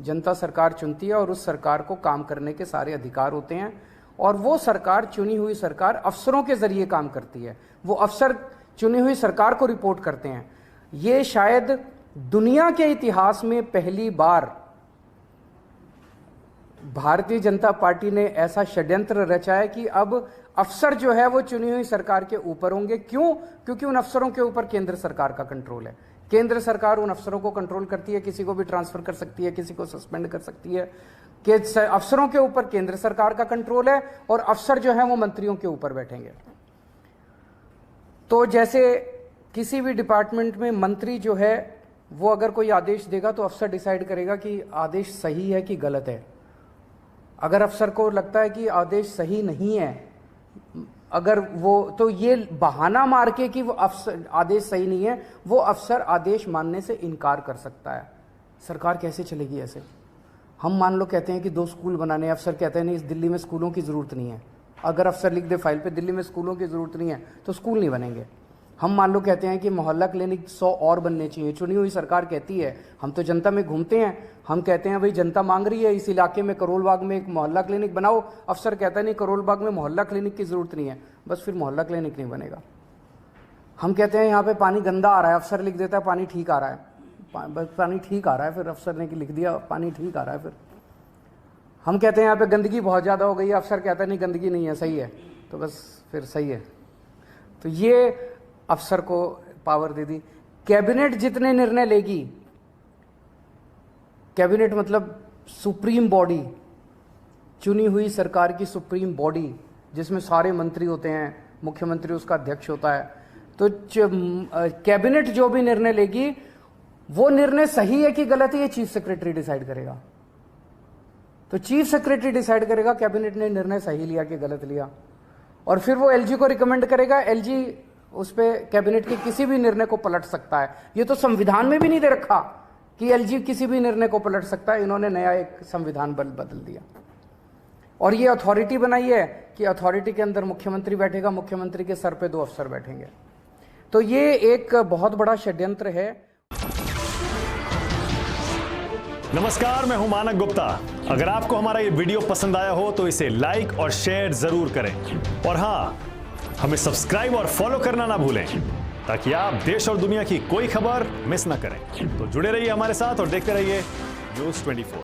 जनता सरकार चुनती है और उस सरकार को काम करने के सारे अधिकार होते हैं, और वो सरकार, चुनी हुई सरकार, अफसरों के जरिए काम करती है। वो अफसर चुनी हुई सरकार को रिपोर्ट करते हैं। ये शायद दुनिया के इतिहास में पहली बार भारतीय जनता पार्टी ने ऐसा षड्यंत्र रचा है कि अब अफसर जो है वो चुनी हुई सरकार के ऊपर होंगे। क्यों? क्योंकि उन अफसरों के ऊपर केंद्र सरकार का कंट्रोल है। केंद्र सरकार उन अफसरों को कंट्रोल करती है, किसी को भी ट्रांसफर कर सकती है, किसी को सस्पेंड कर सकती है। कि अफसरों के ऊपर केंद्र सरकार का कंट्रोल है और अफसर जो है वो मंत्रियों के ऊपर बैठेंगे। तो जैसे किसी भी डिपार्टमेंट में मंत्री जो है वो अगर कोई आदेश देगा तो अफसर डिसाइड करेगा कि आदेश सही है कि गलत है। अगर अफसर को लगता है कि आदेश सही नहीं है, अगर वो, तो ये बहाना मार के कि वो अफसर आदेश सही नहीं है, वो अफसर आदेश मानने से इनकार कर सकता है। सरकार कैसे चलेगी ऐसे? हम मान लो कहते हैं कि 2 स्कूल बनाने, अफसर कहते हैं नहीं, इस दिल्ली में स्कूलों की ज़रूरत नहीं है। अगर अफसर लिख दे फाइल पे दिल्ली में स्कूलों की ज़रूरत नहीं है तो स्कूल नहीं बनेंगे। हम मान लो कहते हैं कि मोहल्ला क्लिनिक 100 और बनने चाहिए। चुनी हुई सरकार कहती है, हम तो जनता में घूमते हैं, हम कहते हैं भाई जनता मांग रही है इस इलाके में करोल बाग में एक मोहल्ला क्लिनिक बनाओ। अफसर कहता है नहीं, करोल बाग में मोहल्ला क्लिनिक की ज़रूरत नहीं है, बस फिर मोहल्ला क्लिनिक नहीं बनेगा। हम कहते हैं यहाँ पे पानी गंदा आ रहा है, अफसर लिख देता है पानी ठीक आ रहा है, बस पानी ठीक आ रहा है, फिर अफसर ने लिख दिया पानी ठीक आ रहा है। फिर हम कहते हैं यहाँ पे गंदगी बहुत ज़्यादा हो गई है, अफसर कहता है नहीं गंदगी नहीं है, सही है, तो बस फिर सही है। तो ये अफसर को पावर दे दी। कैबिनेट जितने निर्णय लेगी, कैबिनेट मतलब सुप्रीम बॉडी, चुनी हुई सरकार की सुप्रीम बॉडी, जिसमें सारे मंत्री होते हैं, मुख्यमंत्री उसका अध्यक्ष होता है। तो कैबिनेट जो भी निर्णय लेगी वो निर्णय सही है कि गलत है, ये चीफ सेक्रेटरी डिसाइड करेगा। तो चीफ सेक्रेटरी डिसाइड करेगा कैबिनेट ने निर्णय सही लिया कि गलत लिया, और फिर वो एलजी को रिकमेंड करेगा। एलजी उस पे कैबिनेट के किसी भी निर्णय को पलट सकता है। ये तो संविधान में भी नहीं दे रखा कि एलजी किसी भी निर्णय को पलट सकता है। इन्होंने नया एक संविधान बदल दिया और ये अथॉरिटी बनाई है कि अथॉरिटी के अंदर मुख्यमंत्री बैठेगा, मुख्यमंत्री के सर पे 2 अफसर बैठेंगे। तो ये एक बहुत बड़ा षड्यंत्र है। नमस्कार, मैं हूं मानक गुप्ता। अगर आपको हमारा ये वीडियो पसंद आया हो तो इसे लाइक और शेयर जरूर करें, और हां, हमें सब्सक्राइब और फॉलो करना ना भूलें ताकि आप देश और दुनिया की कोई खबर मिस ना करें। तो जुड़े रहिए हमारे साथ और देखते रहिए न्यूज़ 24।